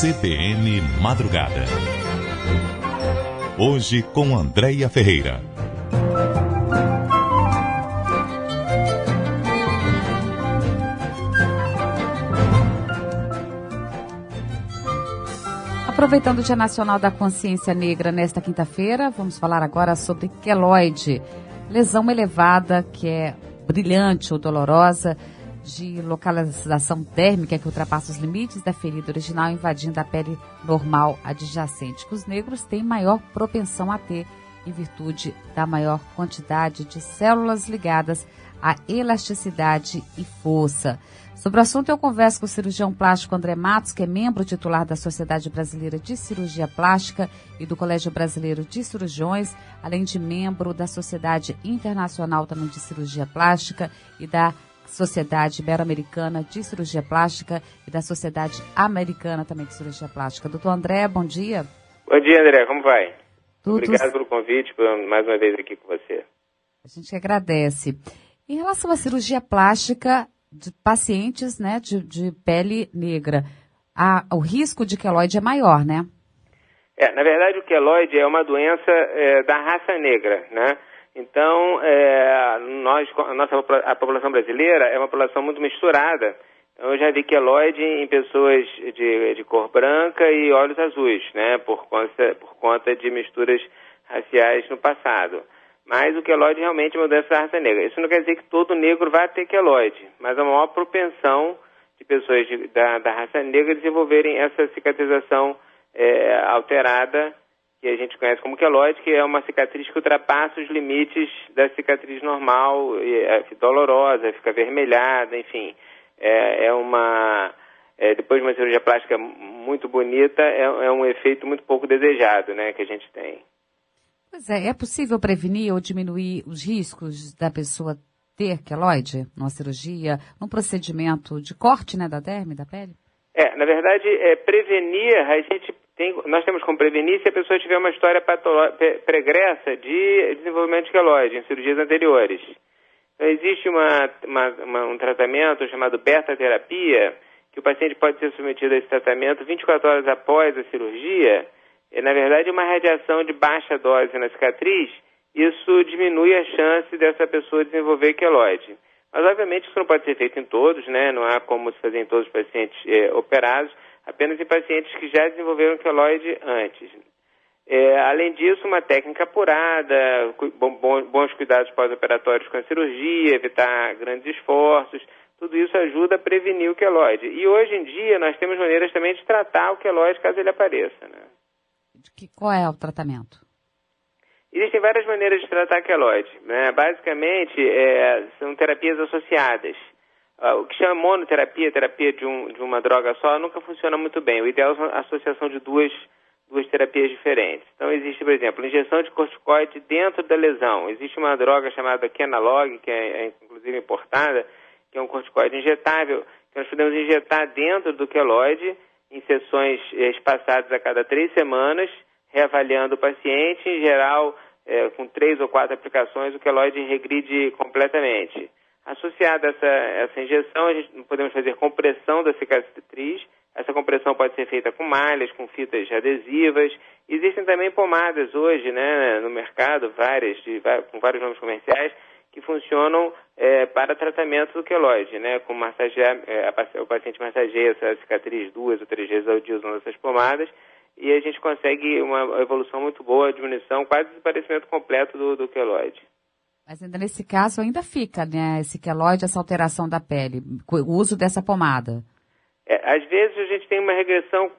CBN Madrugada. Hoje com Andréia Ferreira. Aproveitando o Dia Nacional da Consciência Negra nesta quinta-feira, vamos falar agora sobre queloide, lesão elevada que é brilhante ou dolorosa, de localização térmica que ultrapassa os limites da ferida original, invadindo a pele normal adjacente, que os negros têm maior propensão a ter, em virtude da maior quantidade de células ligadas à elasticidade e força. Sobre o assunto, eu converso com o cirurgião plástico André Matos, que é membro titular da Sociedade Brasileira de Cirurgia Plástica e do Colégio Brasileiro de Cirurgiões, além de membro da Sociedade Internacional também de Cirurgia Plástica e da Sociedade Ibero-Americana de Cirurgia Plástica e da Sociedade Americana também de Cirurgia Plástica. Doutor André, bom dia. Bom dia, André. Como vai? Tudo... Obrigado pelo convite, por mais uma vez aqui com você. A gente agradece. Em relação à cirurgia plástica de pacientes, né, de pele negra, o risco de queloide é maior, né? Na verdade, o queloide é uma doença da raça negra, né? Então, a população brasileira é uma população muito misturada. Eu já vi queloide em pessoas de cor branca e olhos azuis, né? Por conta de misturas raciais no passado. Mas o queloide realmente é uma doença da raça negra. Isso não quer dizer que todo negro vai ter queloide, mas a maior propensão de pessoas da raça negra desenvolverem essa cicatrização alterada, que a gente conhece como queloide, que é uma cicatriz que ultrapassa os limites da cicatriz normal, é dolorosa, fica avermelhada, enfim. Depois de uma cirurgia plástica muito bonita, é um efeito muito pouco desejado, né, que a gente tem. Pois é possível prevenir ou diminuir os riscos da pessoa ter queloide numa cirurgia, num procedimento de corte, né, da derme, da pele? Na verdade, prevenir, nós temos como prevenir se a pessoa tiver uma história pregressa de desenvolvimento de queloide em cirurgias anteriores. Então, existe um tratamento chamado beta-terapia, que o paciente pode ser submetido a esse tratamento 24 horas após a cirurgia. Na verdade, uma radiação de baixa dose na cicatriz, isso diminui a chance dessa pessoa desenvolver queloide. Mas, obviamente, isso não pode ser feito em todos, né? Não há como se fazer em todos os pacientes operados, apenas em pacientes que já desenvolveram queloide antes. Além disso, uma técnica apurada, bons cuidados pós-operatórios com a cirurgia, evitar grandes esforços, tudo isso ajuda a prevenir o queloide. E hoje em dia nós temos maneiras também de tratar o queloide caso ele apareça, né? Qual é o tratamento? Existem várias maneiras de tratar queloide, né? Basicamente, são terapias associadas. O que chama monoterapia, terapia de uma droga só, nunca funciona muito bem. O ideal é a associação de duas terapias diferentes. Então, existe, por exemplo, injeção de corticoide dentro da lesão. Existe uma droga chamada Kenalog, que é inclusive importada, que é um corticoide injetável, que nós podemos injetar dentro do queloide em sessões espaçadas a cada 3 semanas, reavaliando o paciente. Em geral, com 3 ou 4 aplicações, o queloide regride completamente. Associada a essa injeção, a gente podemos fazer compressão da cicatriz. Essa compressão pode ser feita com malhas, com fitas adesivas. Existem também pomadas hoje, né, no mercado, com vários nomes comerciais, que funcionam para tratamento do queloide, né, com massagear, o paciente massageia essa cicatriz 2 ou 3 vezes ao dia usando essas pomadas, e a gente consegue uma evolução muito boa, a diminuição, quase desaparecimento completo do queloide. Mas ainda nesse caso ainda fica, né, esse queloide, essa alteração da pele, o uso dessa pomada. Às vezes a gente tem uma regressão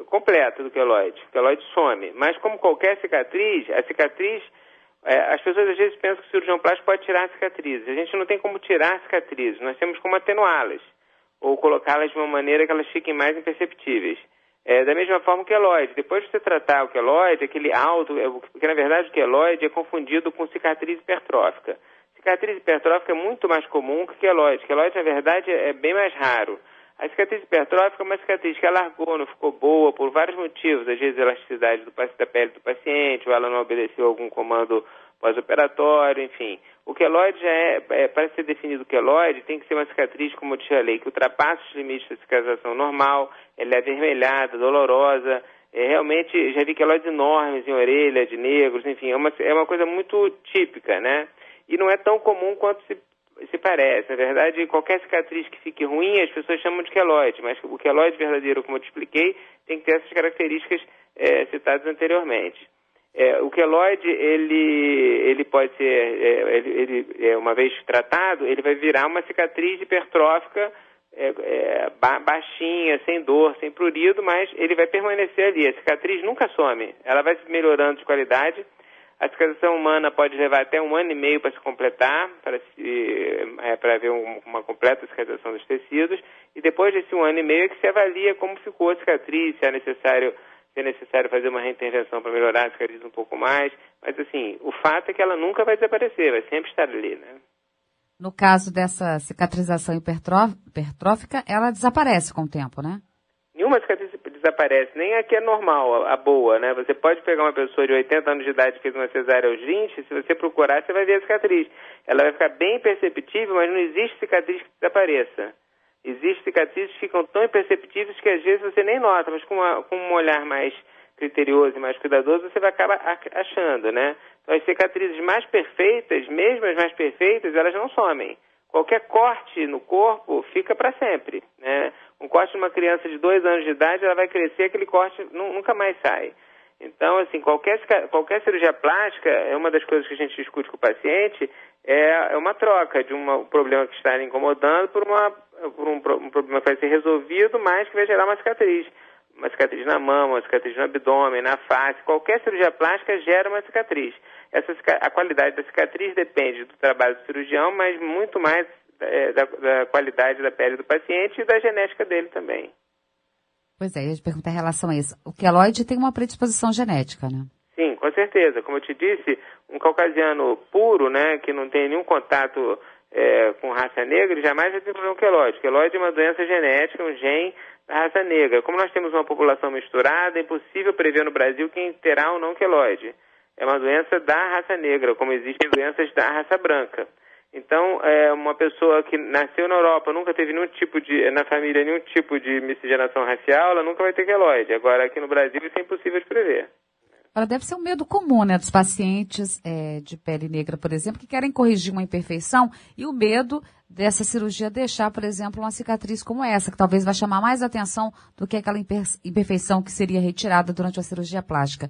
completa do queloide, o queloide some, mas como qualquer cicatriz, as pessoas às vezes pensam que o cirurgião plástico pode tirar cicatrizes. A gente não tem como tirar cicatrizes, nós temos como atenuá-las, ou colocá-las de uma maneira que elas fiquem mais imperceptíveis. Da mesma forma o queloide, depois de você tratar o queloide, aquele porque na verdade o queloide é confundido com cicatriz hipertrófica. Cicatriz hipertrófica é muito mais comum que o queloide. O queloide, na verdade, é bem mais raro. A cicatriz hipertrófica é uma cicatriz que alargou, não ficou boa, por vários motivos. Às vezes, a elasticidade da pele do paciente, ou ela não obedeceu algum comando pós-operatório, enfim. O queloide para ser definido o queloide, tem que ser uma cicatriz, como eu te falei, que ultrapassa os limites da cicatrização normal, ela é avermelhada, dolorosa. Realmente, já vi queloides enormes em orelha de negros, enfim, é uma coisa muito típica, né? E não é tão comum quanto se parece. Na verdade, qualquer cicatriz que fique ruim, as pessoas chamam de queloide, mas o queloide verdadeiro, como eu te expliquei, tem que ter essas características citadas anteriormente. O queloide, ele pode ser, uma vez tratado, ele vai virar uma cicatriz hipertrófica, baixinha, sem dor, sem prurido, mas ele vai permanecer ali. A cicatriz nunca some, ela vai melhorando de qualidade. A cicatrização humana pode levar até 1 ano e meio para se completar, para haver uma completa cicatrização dos tecidos, e depois desse 1 ano e meio é que se avalia como ficou a cicatriz, se é necessário fazer uma reintervenção para melhorar a cicatriz um pouco mais, mas assim, o fato é que ela nunca vai desaparecer, vai sempre estar ali, né? No caso dessa cicatrização hipertrófica, ela desaparece com o tempo, né? Nenhuma cicatriz desaparece, nem a que é normal, a boa, né? Você pode pegar uma pessoa de 80 anos de idade que fez uma cesárea aos 20, se você procurar, você vai ver a cicatriz. Ela vai ficar bem perceptível, mas não existe cicatriz que desapareça. Existem cicatrizes que ficam tão imperceptíveis que às vezes você nem nota, mas com um olhar mais criterioso e mais cuidadoso, você vai acabar achando, né? Então as cicatrizes mais perfeitas, mesmo as mais perfeitas, elas não somem. Qualquer corte no corpo fica para sempre, né? Um corte de uma criança de 2 anos de idade, ela vai crescer, aquele corte nunca mais sai. Então, assim, qualquer cirurgia plástica, é uma das coisas que a gente discute com o paciente, é uma troca de um problema que está lhe incomodando por um problema que vai ser resolvido, mas que vai gerar uma cicatriz. Uma cicatriz na mama, uma cicatriz no abdômen, na face. Qualquer cirurgia plástica gera uma cicatriz. A qualidade da cicatriz depende do trabalho do cirurgião, mas muito mais da qualidade da pele do paciente e da genética dele também. Pois é, eu ia te perguntar em relação a isso. O queloide tem uma predisposição genética, né? Sim, com certeza. Como eu te disse, um caucasiano puro, né, que não tem nenhum contato com raça negra, ele jamais vai desenvolver um queloide. Queloide é uma doença genética, um gene da raça negra. Como nós temos uma população misturada, é impossível prever no Brasil quem terá ou não queloide. É uma doença da raça negra, como existem doenças da raça branca. Então, uma pessoa que nasceu na Europa, nunca teve na família nenhum tipo de miscigenação racial, ela nunca vai ter queloide. Agora, aqui no Brasil, isso é impossível de prever. Agora, deve ser um medo comum, né, dos pacientes de pele negra, por exemplo, que querem corrigir uma imperfeição e o medo dessa cirurgia deixar, por exemplo, uma cicatriz como essa, que talvez vai chamar mais atenção do que aquela imperfeição que seria retirada durante a cirurgia plástica.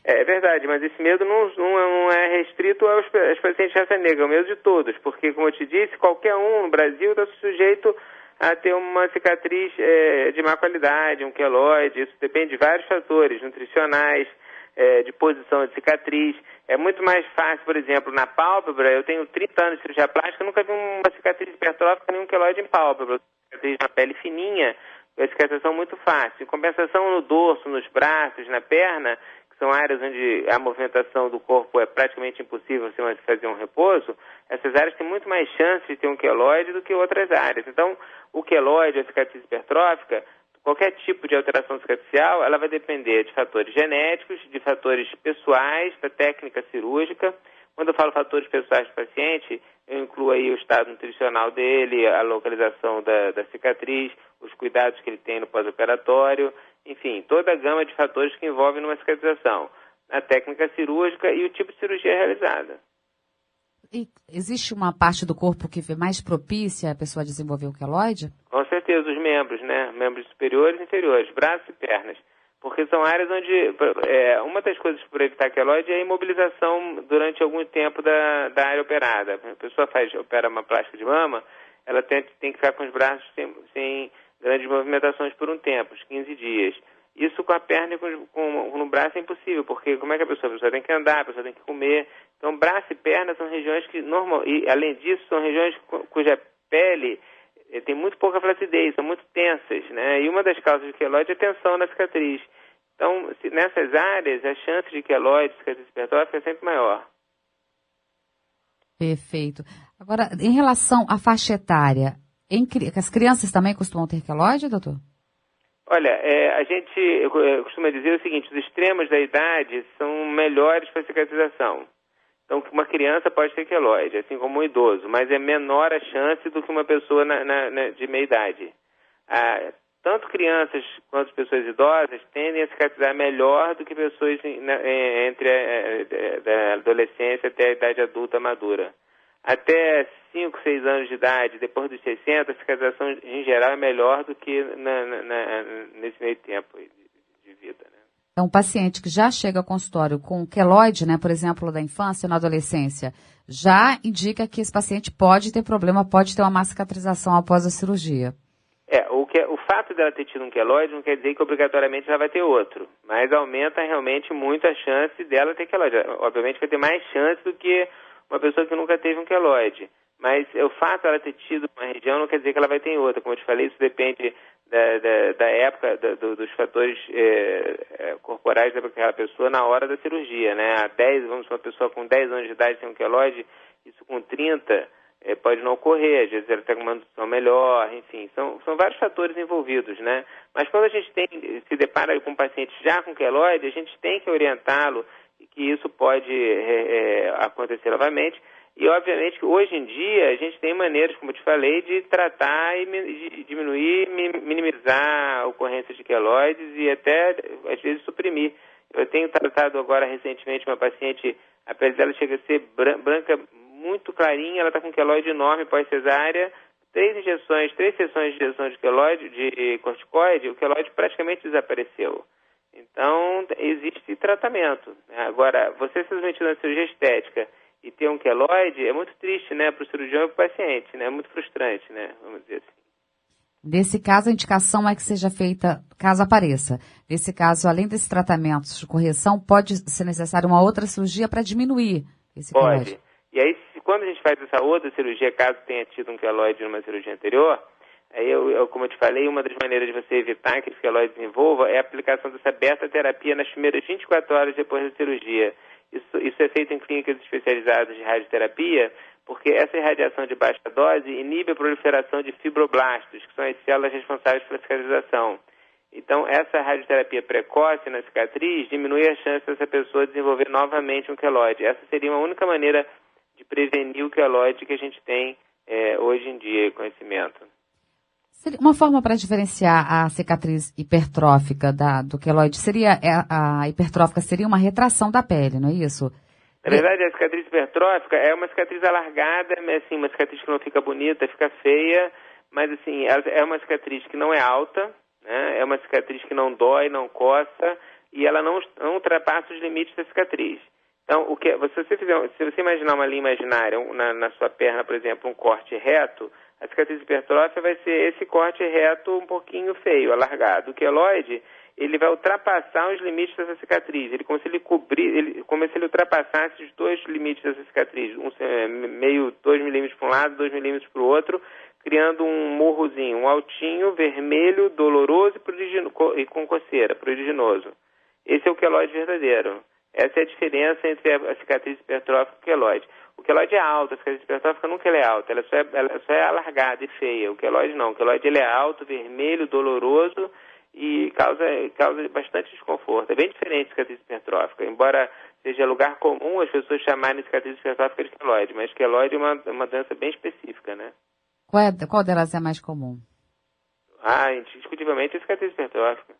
É verdade, mas esse medo não é restrito aos pacientes de raça negra, é o medo de todos, porque, como eu te disse, qualquer um no Brasil está sujeito a ter uma cicatriz de má qualidade, um queloide. Isso depende de vários fatores, nutricionais, de posição de cicatriz. É muito mais fácil, por exemplo, na pálpebra, eu tenho 30 anos de cirurgia plástica, eu nunca vi uma cicatriz hipertrófica nem um queloide em pálpebra. Cicatriz na pele fininha, a cicatrização muito fácil. Em compensação no dorso, nos braços, na perna, são áreas onde a movimentação do corpo é praticamente impossível se você fazer um repouso, essas áreas têm muito mais chance de ter um queloide do que outras áreas. Então, o queloide, a cicatriz hipertrófica, qualquer tipo de alteração cicatricial, ela vai depender de fatores genéticos, de fatores pessoais, da técnica cirúrgica. Quando eu falo fatores pessoais do paciente, eu incluo aí o estado nutricional dele, a localização da cicatriz, os cuidados que ele tem no pós-operatório, enfim, toda a gama de fatores que envolvem numa cicatrização, a técnica cirúrgica e o tipo de cirurgia realizada. E existe uma parte do corpo que é mais propícia a pessoa desenvolver o queloide? Com certeza, os membros, né? Membros superiores e inferiores, braços e pernas. Porque são áreas onde, uma das coisas para evitar queloide é a imobilização durante algum tempo da área operada. A pessoa opera uma plástica de mama, ela tem que ficar com os braços sem grandes movimentações por um tempo, uns 15 dias. Isso com a perna e no braço é impossível, porque como é que a pessoa tem que andar, a pessoa tem que comer. Então, braço e perna são regiões que, e além disso, são regiões cuja pele tem muito pouca flacidez, são muito tensas, né? E uma das causas de queloide é a tensão na cicatriz. Então, nessas áreas, a chance de queloide, cicatriz hipertrófica, é sempre maior. Perfeito. Agora, em relação à faixa etária, as crianças também costumam ter queloide, doutor? Olha, a gente costuma dizer o seguinte, os extremos da idade são melhores para a cicatrização. Então, uma criança pode ter queloide, assim como um idoso, mas é menor a chance do que uma pessoa de meia idade. Tanto crianças quanto pessoas idosas tendem a cicatrizar melhor do que pessoas entre a adolescência até a idade adulta madura. Até 5, 6 anos de idade, depois dos 60, a cicatrização em geral é melhor do que nesse meio tempo de vida, né? Então, um paciente que já chega ao consultório com queloide, né, por exemplo, da infância ou na adolescência, já indica que esse paciente pode ter problema, pode ter uma má cicatrização após a cirurgia. O fato dela ter tido um queloide não quer dizer que obrigatoriamente ela vai ter outro, mas aumenta realmente muito a chance dela ter queloide. Obviamente vai ter mais chance do que uma pessoa que nunca teve um queloide, mas o fato dela ter tido uma região não quer dizer que ela vai ter em outra. Como eu te falei, isso depende da época, dos fatores corporais daquela pessoa na hora da cirurgia, né? Uma pessoa com 10 anos de idade tem um queloide, isso com 30 pode não ocorrer, às vezes ela tem uma nutrição melhor, enfim, são vários fatores envolvidos, né? Mas quando a gente se depara com um paciente já com queloide, a gente tem que orientá-lo que isso pode acontecer novamente. E, obviamente, que hoje em dia a gente tem maneiras, como eu te falei, de tratar e de diminuir, minimizar a ocorrência de queloides e até, às vezes, suprimir. Eu tenho tratado agora, recentemente, uma paciente, a pele dela chega a ser branca, muito clarinha, ela está com queloide enorme pós-cesárea, 3 sessões de injeção de queloide, de corticoide, o queloide praticamente desapareceu. Então, existe tratamento. Agora, você se submetido a cirurgia estética e ter um queloide é muito triste, né, para o cirurgião e para o paciente, né, é muito frustrante, né, vamos dizer assim. Nesse caso, a indicação é que seja feita, caso apareça. Nesse caso, além desses tratamentos de correção, pode ser necessária uma outra cirurgia para diminuir esse queloide? Pode. E aí, quando a gente faz essa outra cirurgia, caso tenha tido um queloide numa cirurgia anterior, aí como eu te falei, uma das maneiras de você evitar que esse queloide desenvolva é a aplicação dessa beta-terapia nas primeiras 24 horas depois da cirurgia. Isso é feito em clínicas especializadas de radioterapia, porque essa irradiação de baixa dose inibe a proliferação de fibroblastos, que são as células responsáveis pela cicatrização. Então, essa radioterapia precoce na cicatriz diminui a chance dessa pessoa desenvolver novamente um queloide. Essa seria uma única maneira de prevenir o queloide que a gente tem hoje em dia, conhecimento. Uma forma para diferenciar a cicatriz hipertrófica do queloide seria, a hipertrófica seria uma retração da pele, não é isso? Na verdade, a cicatriz hipertrófica é uma cicatriz alargada, assim, uma cicatriz que não fica bonita, fica feia, mas assim, é uma cicatriz que não é alta, né? É uma cicatriz que não dói, não coça, e ela não ultrapassa os limites da cicatriz. Então, se você imaginar uma linha imaginária na sua perna, por exemplo, um corte reto, a cicatriz hipertrófica vai ser esse corte reto um pouquinho feio, alargado. O queloide, ele vai ultrapassar os limites dessa cicatriz. Como se ele ultrapassasse os 2 limites dessa cicatriz. 2 milímetros para um lado, 2 milímetros para o outro, criando um morrozinho, um altinho, vermelho, doloroso e com coceira, pruriginoso. Esse é o queloide verdadeiro. Essa é a diferença entre a cicatriz hipertrófica e o queloide. O queloide é alto, a cicatriz hipertrófica nunca é alta, ela só é alargada e feia. O queloide não, o queloide ele é alto, vermelho, doloroso e causa bastante desconforto. É bem diferente da cicatriz hipertrófica, embora seja lugar comum as pessoas chamarem cicatriz hipertrófica de queloide, mas queloide é uma doença bem específica, né? Qual delas é mais comum? Indiscutivelmente a cicatriz hipertrófica.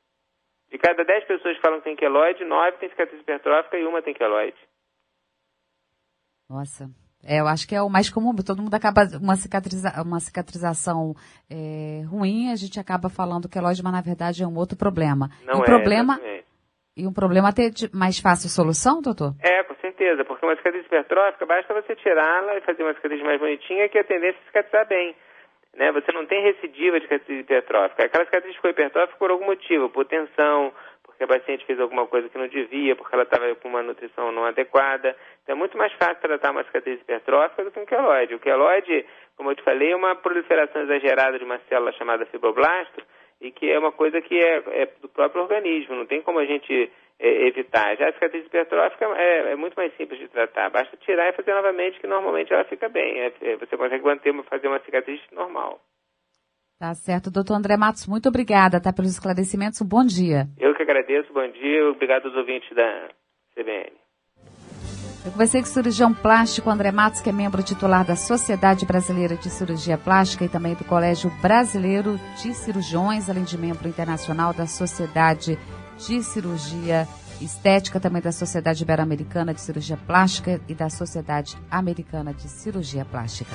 De cada 10 pessoas que falam que tem queloide, 9 tem cicatriz hipertrófica e 1 tem queloide. Nossa, eu acho que é o mais comum, todo mundo acaba, uma cicatrização ruim, a gente acaba falando que queloide, mas na verdade é um outro problema. E um problema ter mais fácil solução, doutor? Com certeza, porque uma cicatriz hipertrófica, basta você tirá-la e fazer uma cicatriz mais bonitinha que a tendência é cicatrizar bem. Né? Você não tem recidiva de cicatriz hipertrófica. Aquela cicatriz ficou hipertrófica por algum motivo, por tensão, porque a paciente fez alguma coisa que não devia, porque ela estava com uma nutrição não adequada. Então é muito mais fácil tratar uma cicatriz hipertrófica do que um queloide. O queloide, como eu te falei, é uma proliferação exagerada de uma célula chamada fibroblasto, e que é uma coisa que é do próprio organismo, não tem como a gente evitar. Já a cicatriz hipertrófica é muito mais simples de tratar, basta tirar e fazer novamente, que normalmente ela fica bem. Você consegue fazer uma cicatriz normal. Tá certo. Doutor André Matos, muito obrigada pelos esclarecimentos. Um bom dia. Eu que agradeço, bom dia. Obrigado aos ouvintes da CBN. Eu conversei com o cirurgião plástico André Matos, que é membro titular da Sociedade Brasileira de Cirurgia Plástica e também do Colégio Brasileiro de Cirurgiões, além de membro internacional da Sociedade de Cirurgia Estética, também da Sociedade Ibero-Americana de Cirurgia Plástica e da Sociedade Americana de Cirurgia Plástica.